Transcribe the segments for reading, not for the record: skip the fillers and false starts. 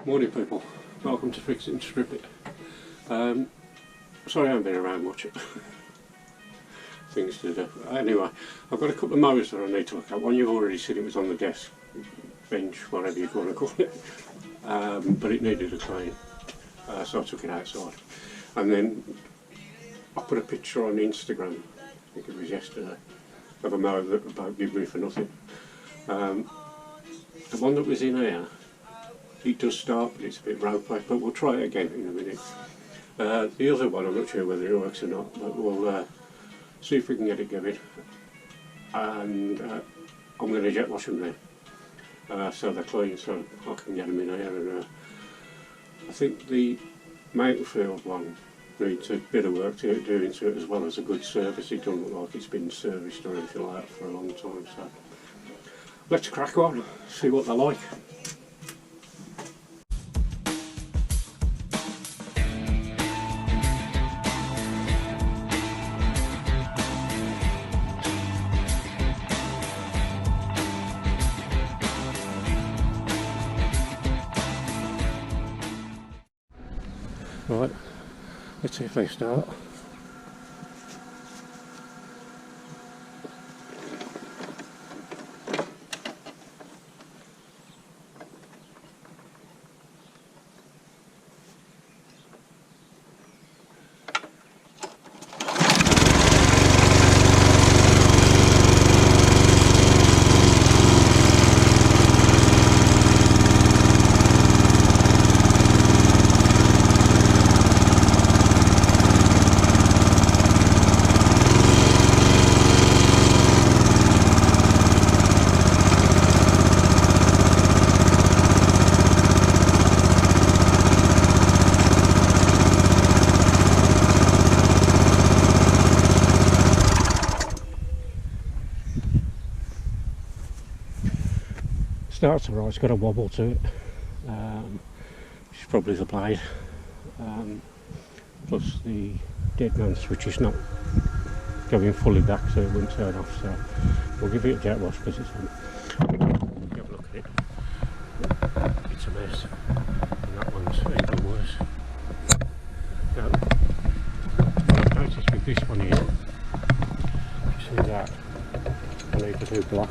Morning people, welcome to Fix It and Strip It. Sorry I haven't been around much. Things to do. Anyway, I've got a couple of mowers that I need to look at. One you've already seen, it was on the desk, bench, whatever you want to call it, but it needed a clean, so I took it outside. And then I put a picture on Instagram, I think it was yesterday, of a mower that about give me for nothing. The one that was in here, it does start, but it's a bit ropey, but we'll try it again in a minute. The other one, I'm not sure whether it works or not, but we'll see if we can get it going. And I'm going to jet wash them then, so they're clean, so I can get them in here. And I think the Mountfield one needs a bit of work doing to it, as well as a good service. It doesn't look like it's been serviced or anything like that for a long time, so let's crack on, see what they're like. Right, let's see if they start. Starts alright, it's got a wobble to it, which is probably the blade, plus the dead man switch is not going fully back, so it won't turn off, so we'll give it a jet wash because it's on. Have a look at it, it's a mess, and that one's even worse. Now, what I've noticed with this one here, you see that, I need to do black.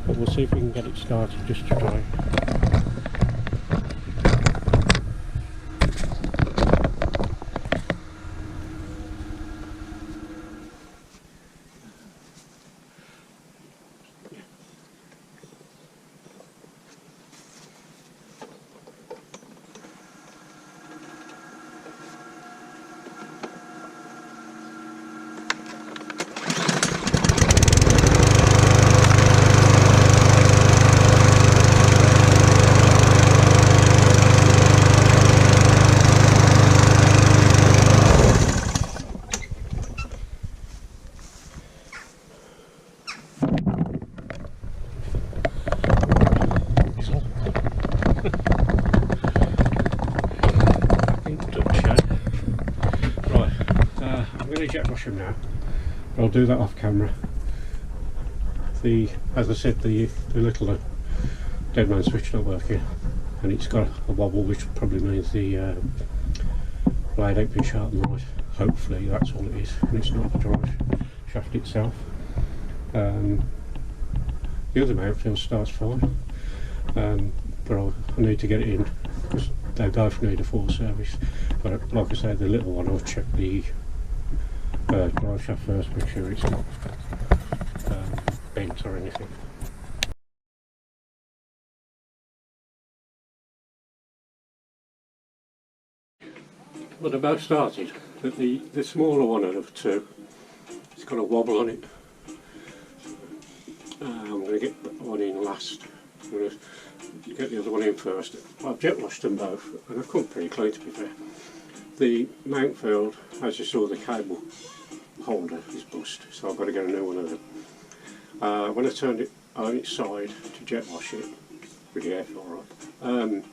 But we'll see if we can get it started just to try. Jet wash them now. I'll do that off camera. As I said, the little dead man switch not working, and it's got a wobble, which probably means the blade ain't been sharpened right. Hopefully that's all it is, and it's not the drive shaft itself. The other Mountfield starts fine, but I need to get it in because they both need a full service. But like I say, the little one, I'll check the drive shaft first, make sure it's not bent or anything. Well, they're both started, but the smaller one out of two, it's got a wobble on it. I'm going to get that one in last. I'm going to get the other one in first. I've jet washed them both, and I've come pretty clean, to be fair. The Mountfield, as you saw, the cable holder is bust, so I've got to get a new one of them. When I turned it on its side to jet wash it with the airflow up,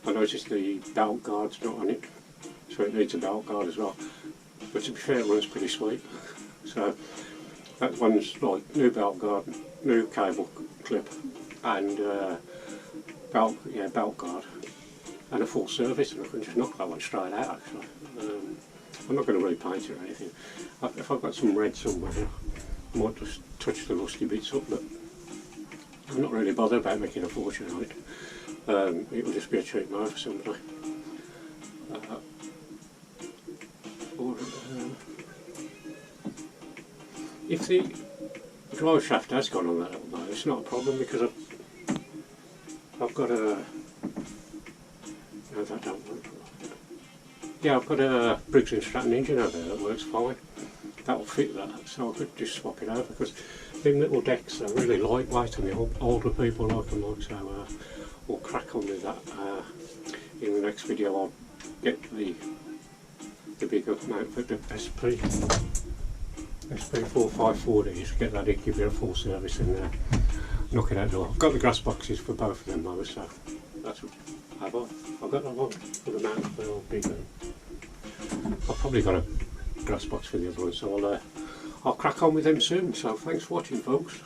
I noticed the belt guard's not on it, so it needs a belt guard as well. But to be fair, it runs pretty sweet. So that one's like new belt guard, new cable clip, and belt guard. and a full service, and I can just knock that one straight out actually. I'm not going to repaint it or anything. If I've got some red somewhere, I might just touch the rusty bits up, but I'm not really bothered about making a fortune on it. It will just be a cheap mower for somebody. If the drive shaft has gone on that little mower, it's not a problem because I've got a... No, that don't work. Yeah, I've got a Briggs & Stratton engine over there that works fine. That'll fit that, so I could just swap it over because them little decks are really lightweight and the older people like them, like, so we'll crack on with that. In the next video I'll get the bigger Mountfield, the SP454Ds, get that in, give it a full service and knock it out the door. I've got the grass boxes for both of them mowers, so that's what I've got that one for the Mountfield big one. I've probably got a grass box for the other one, so I'll crack on with them soon. So thanks for watching, folks.